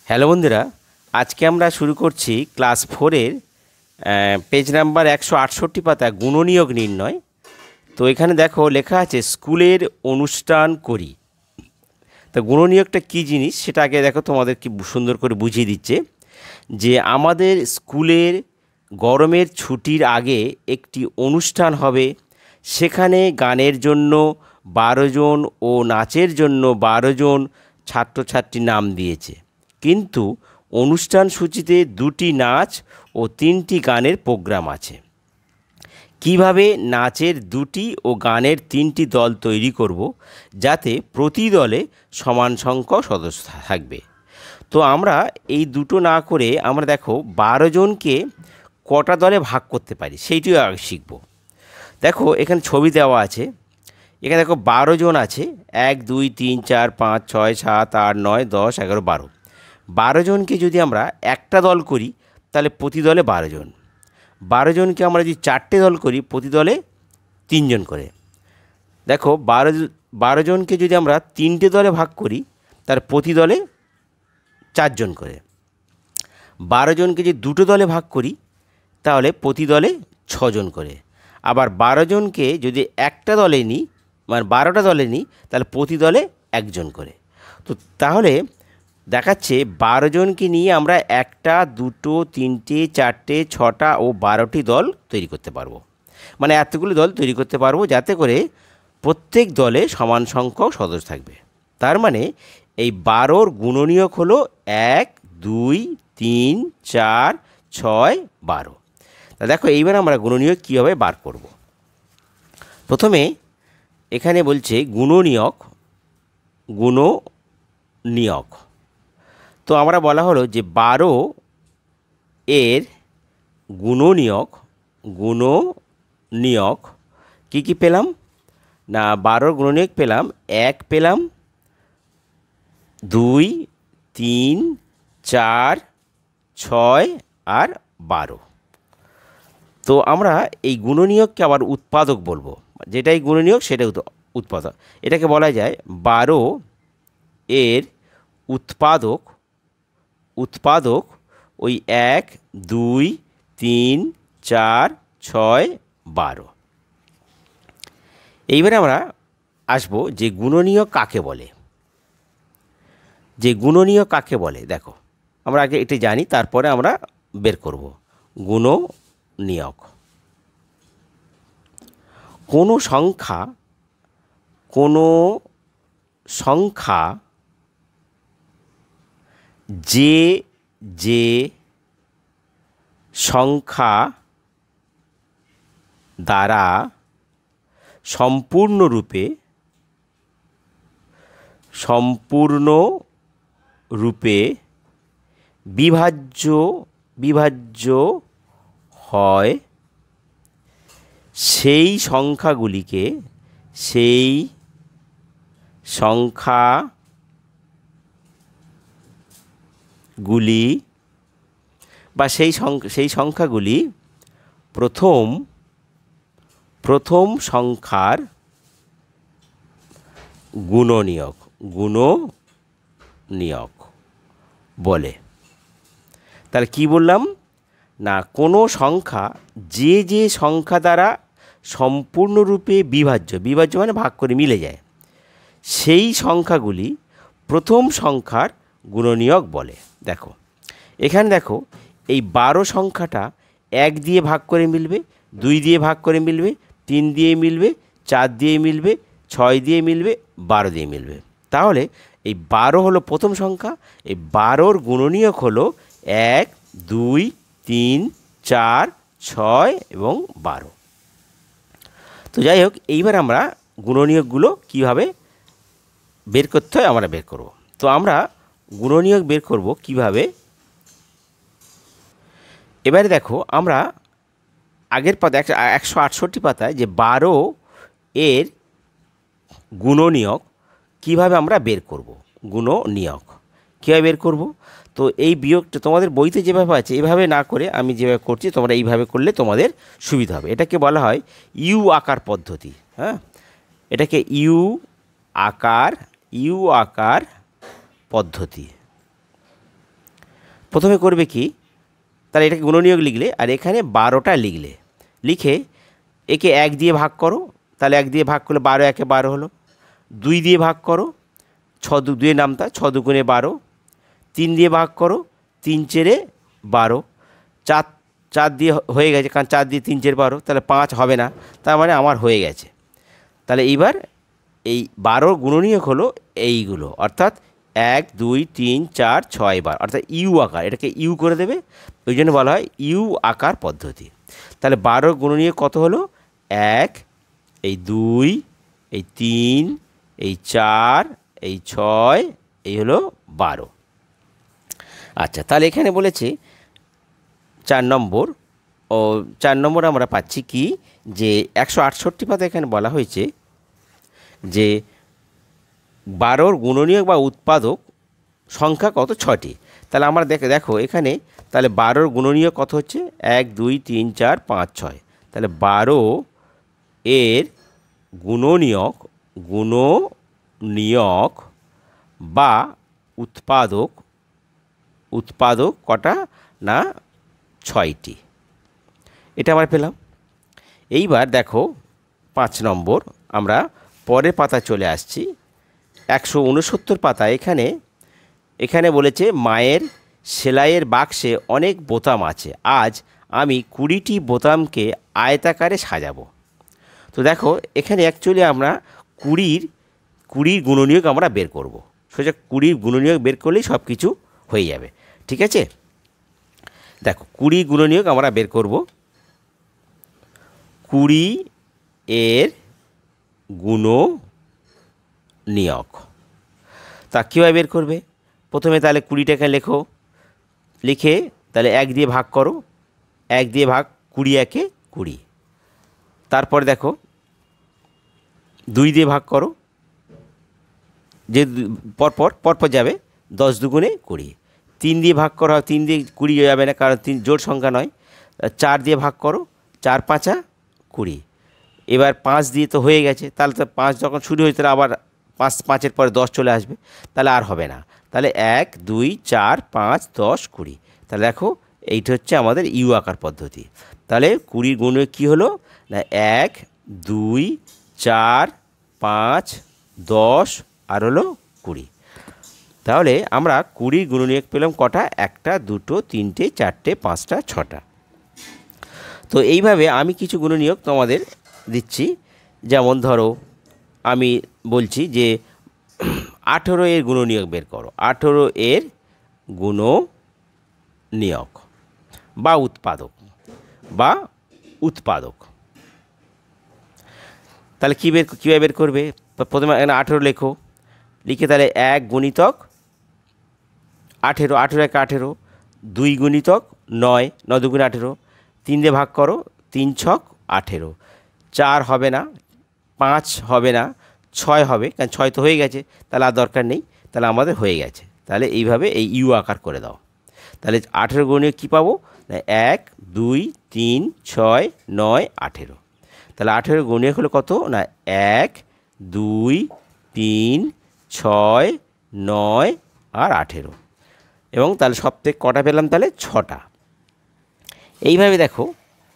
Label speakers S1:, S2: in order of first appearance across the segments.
S1: Hello বন্ধুরা, আজকে আমরা শুরু করছি ক্লাস 4-এর পেজ নাম্বার 168 পাতা গুণনীয়ক নির্ণয়। তো এখানে দেখো লেখা আছে স্কুলের অনুষ্ঠান করি। তো গুণনীয়কটা কী জিনিস সেটা আগে দেখো, তোমাদের কি সুন্দর করে বুঝিয়ে দিচ্ছে যে আমাদের স্কুলের গরমের ছুটির আগে একটি অনুষ্ঠান হবে। সেখানে গানের জন্য 12 জন ও নাচের জন্য 12 জন ছাত্রছাত্রী নাম দিয়েছে, কিন্তু অনুষ্ঠান সূচিতে 2টি নাচ ও 3টি গানের প্রোগ্রাম আছে। কিভাবে নাচের 2টি ও গানের 3টি দল তৈরি করব যাতে প্রতি দলে সমান সংখ্যক সদস্য থাকবে। তো আমরা এই দুটো না করে আমরা দেখো 12 জনকে কটা দলে ভাগ করতে পারি সেইটিও আগে শিখব। দেখো এখানে ছবি দেওয়া আছে, এখানে দেখো 12 জন আছে, 1 2 3 4 5 6 7 8 9 10 11 12। 12 জনকে যদি আমরা একটা দল করি তাহলে প্রতি দলে 12 জন। 12 জনকে আমরা যদি 4টে দল করি প্রতি দলে 3 জন করে। দেখো 12 জনকে যদি আমরা 3টে দলে ভাগ করি তার প্রতি দলে 4 জন করে। 12 জনকে যদি 2টো দলে ভাগ করি তাহলে প্রতি দলে 6 জন করে। আবার 12 জনকে যদি একটা দলে নিই, মানে 12টা দলে নিই, তাহলে প্রতি দলে 1 জন করে। তো তাহলে দেখাচ্ছে 12 জনকে নিয়ে আমরা 1টা 2টো 3টে 4টে 6টা ও 12টি দল তৈরি করতে পারবো। মানে এতগুলো দল তৈরি করতে পারবো যাতে করে প্রত্যেক দলে সমান সংখ্যক সদস্য থাকবে। তার মানে এই 12-র গুণনীয়ক হলো 1 2 3 4 6 12। তা দেখো এইবার আমরা গুণনীয়ক কীভাবে বার করব। প্রথমে এখানে বলছে গুণনীয়ক। তো আমরা বলা হলো যে 12 এর গুণনীয়ক কি পেলাম না, 12-র গুণনীয়ক পেলাম 1 পেলাম, 2 3 4 6 আর 12। তো আমরা এই গুণনীয়ককে আবার উৎপাদক বলবো, যেটাই গুণনীয়ক সেটাই উৎপাদক। এটাকে বলা যায় 12 এর উৎপাদক ওই 1 2 3 4 6 12। এইবারে আমরা আসবো যে গুণনীয়ক কাকে বলে। দেখো আমরা আগে এটা জানি, তারপরে আমরা বের করব গুণনীয়ক। কোনো সংখ্যা যে সংখ্যা দ্বারা সম্পূর্ণরূপে বিভাজ্য হয় সেই সংখ্যাগুলিকে সেই সংখ্যাগুলি প্রথম সংখ্যার গুণনীয়ক বলে। তাহলে কি বললাম না, কোনো সংখ্যা যে সংখ্যা দ্বারা সম্পূর্ণরূপে বিভাজ্য মানে ভাগ করে মিলে যায়, সেই সংখ্যাগুলি প্রথম সংখ্যার গুণনীয়ক বলে। দেখো এখানে দেখো এই 12 সংখ্যাটা 1 দিয়ে ভাগ করে মিলবে, 2 দিয়ে ভাগ করে মিলবে, 3 দিয়ে মিলবে, 4 দিয়ে মিলবে, 6 দিয়ে মিলবে, 12 দিয়ে মিলবে। তাহলে এই 12 হলো প্রথম সংখ্যা। এই 12-র গুণনীয়ক হলো 1 2 3 4 6 এবং 12। তো যাই হোক, এইবার আমরা গুণনীয়কগুলো কীভাবে বের করতে হয় আমরা বের করব। তো আমরা গুণনীয়ক বের করব কিভাবে। এবারে দেখো আমরা আগের পাতা 168 পাতায় যে 12 এর গুণনীয়ক কিভাবে আমরা বের করব, কীভাবে বের করব। তো এই বিয়োগটা তোমাদের বইতে যেভাবে আছে এভাবে না করে আমি যেভাবে করছি তোমরা এইভাবে করলে তোমাদের সুবিধা হবে। এটাকে বলা হয় ইউ আকার পদ্ধতি। হ্যাঁ, এটাকে ইউ আকার পদ্ধতি। প্রথমে করবে কি, তাহলে এটাকে গুণনীয়ক লিখলে আর এখানে 12টা লিখলে, লিখে একে 1 দিয়ে ভাগ করো, তাহলে 1 দিয়ে ভাগ করলে 12 একে 12 হলো। 2 দিয়ে ভাগ করো, 6 2 নামতা 6 2 12। 3 দিয়ে ভাগ করো, 3 4 12। 4 দিয়ে হয়ে গেছে, কারণ 4 দিয়ে 3 4 12, তাহলে 5 হবে না, তার মানে আমার হয়ে গেছে। তাহলে এইবার এই 12 গুণনীয়ক হলো এইগুলো, অর্থাৎ 1 2 3 4 6 বার, অর্থাৎ ইউ আকার, এটাকে ইউ করে দেবে, ওই জন্য বলা হয় ইউ আকার পদ্ধতি। তাহলে 12 গুণনীয়ক কত হলো? 1, এই 2, এই 3, এই 4, এই 6, এই হলো 12। আচ্ছা, তাহলে এখানে বলেছে 4 নম্বর, ও 4 নম্বর আমরা পাচ্ছি কি, যে 168 পাতা এখানে বলা হয়েছে যে 12 গুণনীয়ক বা উৎপাদক সংখ্যা কত? 6টি। তাহলে আমরা দেখো এখানে, তাহলে 12 গুণনীয়ক কত হচ্ছে? 1 2 3 4 5 6। তাহলে 12 এর গুণনীয়ক বা উৎপাদক কটা? না, 6টি। এটা আমরা পেলাম। এইবার দেখো 5 নম্বর, আমরা পরের পাতা চলে আসছি। 169 পাতা, এখানে বলেছে মায়ের সেলাইয়ের বাক্সে অনেক বোতাম আছে, আজ আমি 20টি বোতামকে আয়তাকারে সাজাবো। তো দেখো এখানে অ্যাকচুয়ালি আমরা 20 গুণনীয়ক আমরা বের করব। সোজা 20 গুণনীয়ক বের করলেই সব কিছু হয়ে যাবে, ঠিক আছে? দেখো 20 গুণনীয়ক আমরা বের করব। 20 এর গুণনীয়ক তা কীভাবে বের করবে? প্রথমে তাহলে 20টাকে লেখো, লিখে তাহলে 1 দিয়ে ভাগ করো, 1 দিয়ে ভাগ, 20 একে 20। তারপর দেখো 2 দিয়ে ভাগ করো, যে পরপর যাবে, 10 2 20। 3 দিয়ে ভাগ করা, 3 দিয়ে 20 যাবে না, কারণ 3 জোড় সংখ্যা নয়। 4 দিয়ে ভাগ করো, 4 5 20। এবার 5 দিয়ে তো হয়ে গেছে, তাহলে তো 5 যখন শুরু হয়েছে তাহলে আবার 5 5-এর পরে 10 চলে আসবে, তাহলে আর হবে না। তাহলে 1 2 4 5 10 20। তাহলে দেখো এইটা হচ্ছে আমাদের ইউ আকার পদ্ধতি। তাহলে 20 গুণে কী হলো না, 1 2 4 5 10 আর হলো 20। তাহলে আমরা 20 গুণনীয়ক পেলাম কটা? 1টা 2টো 3টে 4টে 5টা 6টা। তো এইভাবে আমি কিছু গুণনীয়ক তোমাদের দিচ্ছি। যেমন ধরো আমি বলছি যে 18 এর গুণনীয়ক বের করো। 18 এর গুণনীয়ক বা উৎপাদক। তাহলে কীভাবে বের করবে? প্রথমে এখানে 18 লেখো, লিখে তাহলে 1 গুণিতক 18, 18 1 18, 2 গুণিতক 9, 9 2 18, 3 দিয়ে ভাগ করো, 3 6 18, 4 হবে না, 5 হবে না, 6 হবে, কারণ 6 তো হয়ে গেছে, তাহলে আর দরকার নেই, তাহলে আমাদের হয়ে গেছে। তাহলে এইভাবে এই ইউ আকার করে দাও। তাহলে 18 গুণে কী পাবো না, 1 2 3 6 9 18। তাহলে 18 গুণে হলো কত না, 1 2 3 6 9 আর 18। এবং তাহলে সব থেকে কটা পেলাম? তাহলে 6টা। এইভাবে দেখো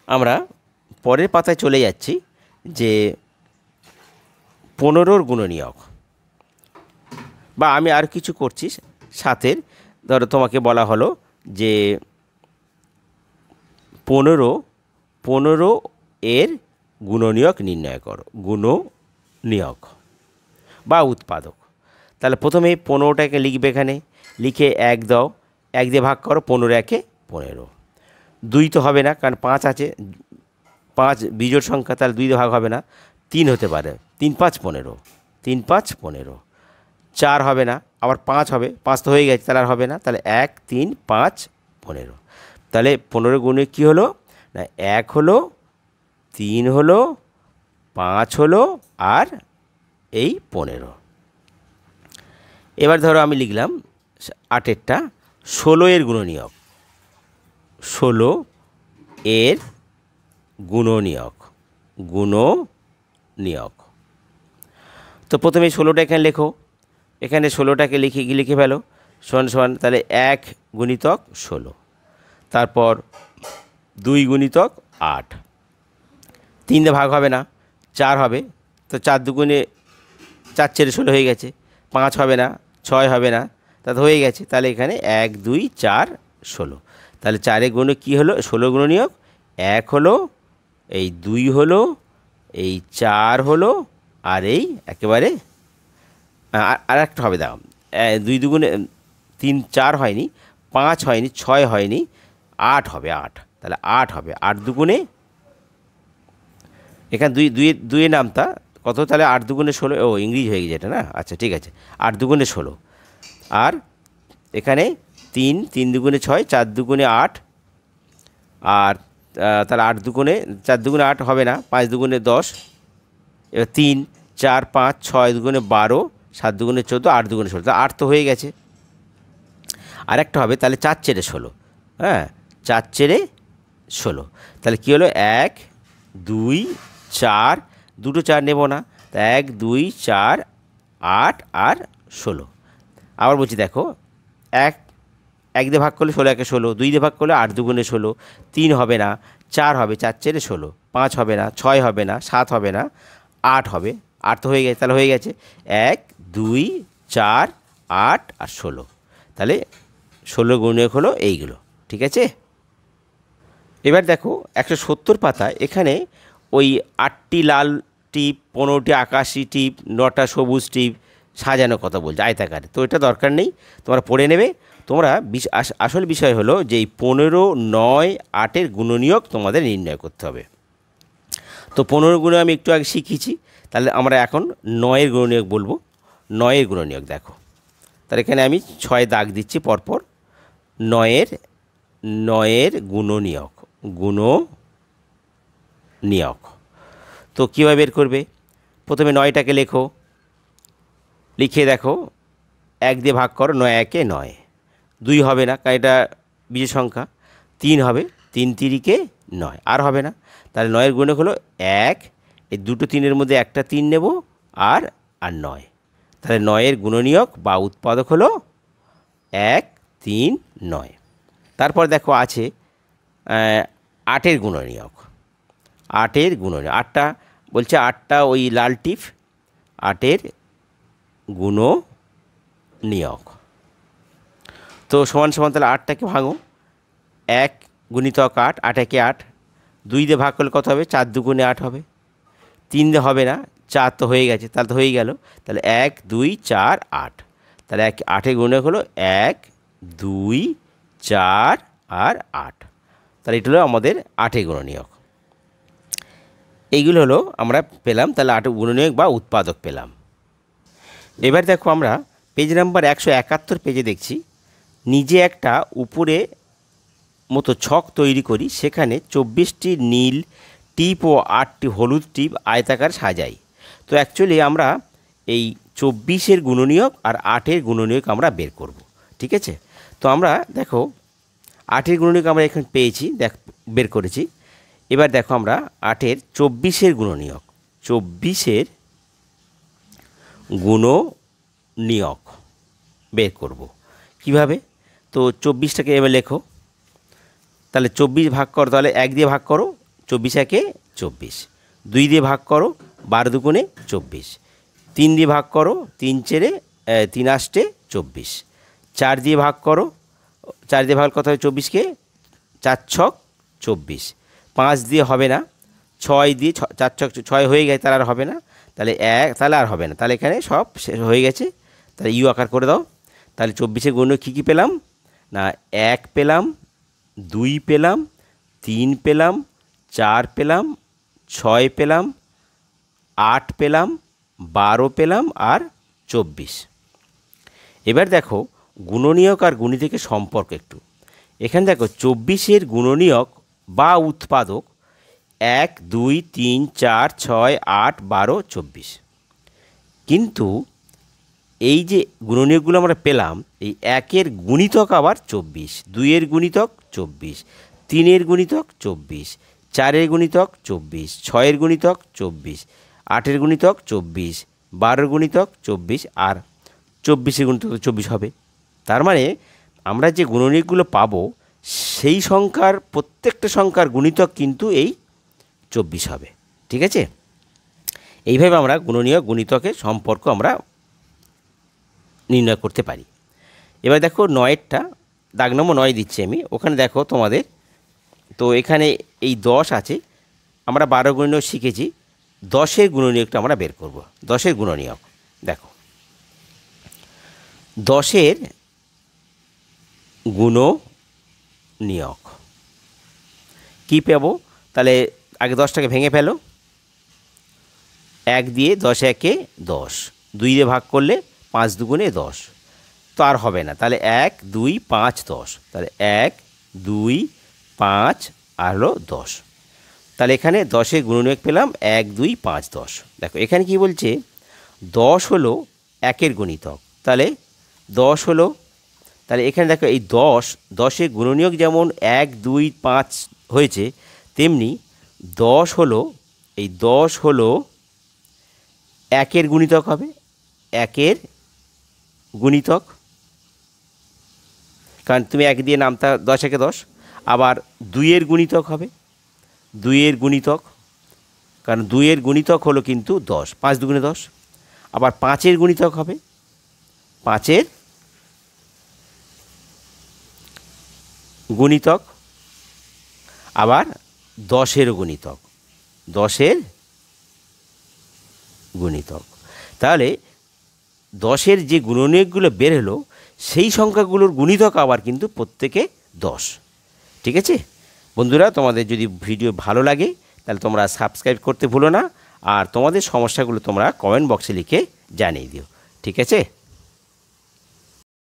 S1: আমরা পরের পাতায় চলে যাচ্ছি, যে 15 গুণনীয়ক, বা আমি আর কিছু করছি সাথের। ধরো তোমাকে বলা হলো যে 15 এর গুণনীয়ক নির্ণয় করো, গুণনীয়ক বা উৎপাদক। তাহলে প্রথমে 15টাকে লিখবে, এখানে লিখে 1 দাও, 1 দিয়ে ভাগ করো, 15 1 15। 2 তো হবে না, কারণ 5 আছে, 5 বিজোড় সংখ্যা, তাহলে 2 দিয়ে ভাগ হবে না। 3 হতে পারে, 3 5 15, 3 5 15। 4 হবে না, আবার 5 হবে, 5 তো হয়ে গেছে, তাহলে আর হবে না, তাহলে 1 3 5 15। তাহলে 15 গুণে কী হলো না, 1 হলো, 3 হলো, 5 হলো আর এই 15। এবার ধরো আমি লিখলাম 8এরটা, 16 এর গুণনীয়ক, 16 এর গুণনীয়ক। তো প্রথমে 16টা এখানে লেখো, এখানে 16টাকে লিখে ফেলো, সমান সমান তাহলে 1 গুণিতক 16, তারপর 2 গুণিতক 8, 3 দিয়ে ভাগ হবে না, 4 হবে, তো 4 দুগুণে 4 ছেড়ে 16 হয়ে গেছে, 5 হবে না, 6 হবে না, তা হয়ে গেছে। তাহলে এখানে 1 2 4 16, তাহলে 4 গুণে কী হলো, 16 গুণনীয়ক 1 হলো, এই 2 হলো, এই 4 হলো, আর এই একেবারে আর একটা হবে, দাও 2 দুগুণে 3 4 হয়নি, 5 হয়নি, 6 হয়নি, 8 হবে, 8, তাহলে 8 হবে, 8 দুগুণে এখানে দুইয়ের নামতা কত, তাহলে 8 দুগুণে 16, ও ইংরেজি হয়ে গেছে এটা না, আচ্ছা ঠিক আছে, 8 দুগুণে 16, আর এখানে 3 দুগুণে 6, 4 দুগুণে 8, আর তাহলে 8 দুগুণে 4 দুগুণে 8 হবে না, 5 দুগুণে 10, এবার 3 4 5 6 দুগুণে 12, 7 দুগুণে 14, 8 দুগুণে 16, তা 8 তো হয়ে গেছে। আরেকটা হবে তাহলে 4 ছেড়ে 16, হ্যাঁ 4 ছেড়ে 16, তাহলে কী হলো 1 2 4, দুটো 4 নেব না, তা 1 2 4 8 আর 16। আবার বলছি দেখো, 1 দিয়ে ভাগ করলে 16 একে 16, 2 দিয়ে ভাগ করলে 8 দুগুণে 16, 3 হবে না, 4 হবে, 4 ছেড়ে 16, 5 হবে না, 6 হবে না, 7 হবে না, 8 হবে, 8 তো হয়ে গেছে, তাহলে হয়ে গেছে 1 2 4 8 আর 16, তাহলে 16 গুণনীয়ক হলো এইগুলো, ঠিক আছে। এবার দেখো 170 পাতা, এখানে ওই 8টি লাল টিপ, 15টি আকাশি টিপ, 9টা সবুজ টিপ সাজানো কথা বলছে আয়তাকারে, তো এটা দরকার নেই, তোমরা পড়ে নেবে। তোমরা আসল বিষয় হলো যে এই 15 9 8-এর গুণনীয়ক তোমাদের নির্ণয় করতে হবে। তো 15 গুণে আমি একটু আগে শিখিয়েছি, তাহলে আমরা এখন 9-এর গুণনীয়ক বলবো। 9-এর গুণনীয়ক দেখো, তাহলে এখানে আমি 6 দাগ দিচ্ছি পরপর। 9-এর গুণনীয়ক, তো কীভাবে বের করবে, প্রথমে 9টাকে লেখো, লিখে দেখো 1 দিয়ে ভাগ করো, 9 একে 9, 2 হবে না কারণ এটা বিজোড় সংখ্যা, 3 হবে, 3 তিরিকে 9, আর হবে না, তাহলে 9-এর গুণক হলো 1, এই দুটো 3-এর মধ্যে একটা 3 নেব, আর 9, তাহলে 9-এর গুণনীয়ক বা উৎপাদক হলো 1 3 9। তারপর দেখো আছে 8-এর গুণনীয়ক, 8টা বলছে, 8টা ওই লাল টিপ, 8-এর গুণনীয়ক, তো সমান সমান, তাহলে 8টাকে ভাঙো, 1 গুণিতক 8, 8 একে 8, 2 দিয়ে ভাগ করলে কত হবে, 4 দুগুণে 8 হবে, 3 দিয়ে হবে না, 4 তো হয়ে গেছে, তাহলে তো হয়ে গেল, তাহলে 1 2 4 8, তাহলে 8-এর গুণনীয়ক হলো 1 2 4 আর 8, তাহলে এটা হলো আমাদের 8-এর গুণনীয়ক। এইগুলো হলো আমরা পেলাম, তাহলে 8 গুণনীয়ক বা উৎপাদক পেলাম। এবার দেখো আমরা পেজ নাম্বার 171 পেজে দেখছি, নিজে একটা উপরে মতো ছক তৈরি করি, সেখানে 24টি নীল টিপ ও 8টি হলুদ টিপ আয়তাকার সাজাই। তো অ্যাকচুয়ালি আমরা এই 24-এর গুণনীয়ক আর 8-এর গুণনীয়ক আমরা বের করব, ঠিক আছে। তো আমরা দেখো 8-এর গুণনীয়ক আমরা এখানে পেয়েছি, বের করেছি। এবার দেখো আমরা 8-এর 24-এর গুণনীয়ক, 24-এর গুণনীয়ক বের করব কিভাবে, তো 24টাকে এবার লেখো, তাহলে 24 ভাগ করো, তাহলে 1 দিয়ে ভাগ করো, 24 একে 24, 2 দিয়ে ভাগ করো, 12 দুগুণে 24, 3 দিয়ে ভাগ করো, 3 ছেড়ে 3 8 24, 4 দিয়ে ভাগ করো, 4 দিয়ে ভাগ কত হয় 24কে, 4 ছক 24, 5 দিয়ে হবে না, 6 দিয়ে 4 ছক 6 হয়ে গেছে, তার আর হবে না, তাহলে 1, তাহলে আর হবে না, তাহলে এখানে সব শেষ হয়ে গেছে, তাহলে ইউ আকার করে দাও। তাহলে 24-এর গুণনীয়ক কী কী পেলাম না, 1 পেলাম, 2 পেলাম, 3 পেলাম, 4 পেলাম, 6 পেলাম, 8 পেলাম, 12 পেলাম, আর 24। এবার দেখো গুণনীয়ক আর গুণিতকের সম্পর্ক একটু, এখানে দেখো 24-এর গুণনীয়ক বা উৎপাদক 1 2 3 4 6 8 12 24, কিন্তু এই যে গুণনীয়কগুলো আমরা পেলাম, এই 1-এর গুণিতক আবার 24, 2-এর গুণিতক 24, 3-এর গুণিতক 24, 4-এর গুণিতক 24, 6-এর গুণিতক 24, 8-এর গুণিতক 24, 12-এর গুণিতক 24, আর 24-এর গুণিতক 24 হবে, তার মানে আমরা যে গুণনীয়কগুলো পাবো সেই সংখ্যার প্রত্যেকটা সংখ্যার গুণিতক কিন্তু এই 24 হবে। ঠিক আছে, এইভাবে আমরা গুণনীয়ক গুণিতকের সম্পর্ক আমরা নির্ণয় করতে পারি। এবার দেখো 9এরটা, দাগ নম্বর 9 দিচ্ছি আমি। ওখানে দেখো তোমাদের, তো এখানে এই 10 আছে, আমরা 12 গুণনীয়ক শিখেছি, 10-এর গুণনীয়কটা আমরা বের করব। 10-এর গুণনীয়ক দেখো, 10-এর গুণনীয়ক কী পাবো? তাহলে আগে 10টাকে ভেঙে ফেলো। 1 দিয়ে 10 একে 10, 2 দিয়ে ভাগ করলে 5 দুগুণে 10, তো আর হবে না। তাহলে 1 2 5 10, তাহলে 1 2 5 আর হলো 10। তাহলে এখানে 10-এর গুণনীয়ক পেলাম 1 2 5 10। দেখো এখানে কি বলছে, 10 হলো 1-এর গুণিতক, তাহলে 10 হলো, তাহলে এখানে দেখো এই 10-এর গুণনীয়ক যেমন 1 2 5 হয়েছে, তেমনি 10 হলো, এই 10 হলো 1-এর গুণিতক হবে, 1-এর গুণিতক, কারণ তুমি 1 দিয়ে নামতা 10 একে 10। আবার 2-এর গুণিতক হবে, 2-এর গুণিতক, কারণ 2-এর গুণিতক হলো কিন্তু 10, 5 দুগুণে 10। আবার 5-এর গুণিতক হবে, 5-এর গুণিতক, আবার 10-এরও গুণিতক, 10-এর গুণিতক। তাহলে 10-এর যে গুণনীয়কগুলো বের হলো সেই সংখ্যাগুলোর গুণিতক আবার কিন্তু প্রত্যেকে 10। ঠিক আছে বন্ধুরা, তোমাদের যদি ভিডিও ভালো লাগে তাহলে তোমরা সাবস্ক্রাইব করতে ভুলো না, আর তোমাদের সমস্যাগুলো তোমরা কমেন্ট বক্সে লিখে জানিয়ে দিও। ঠিক আছে।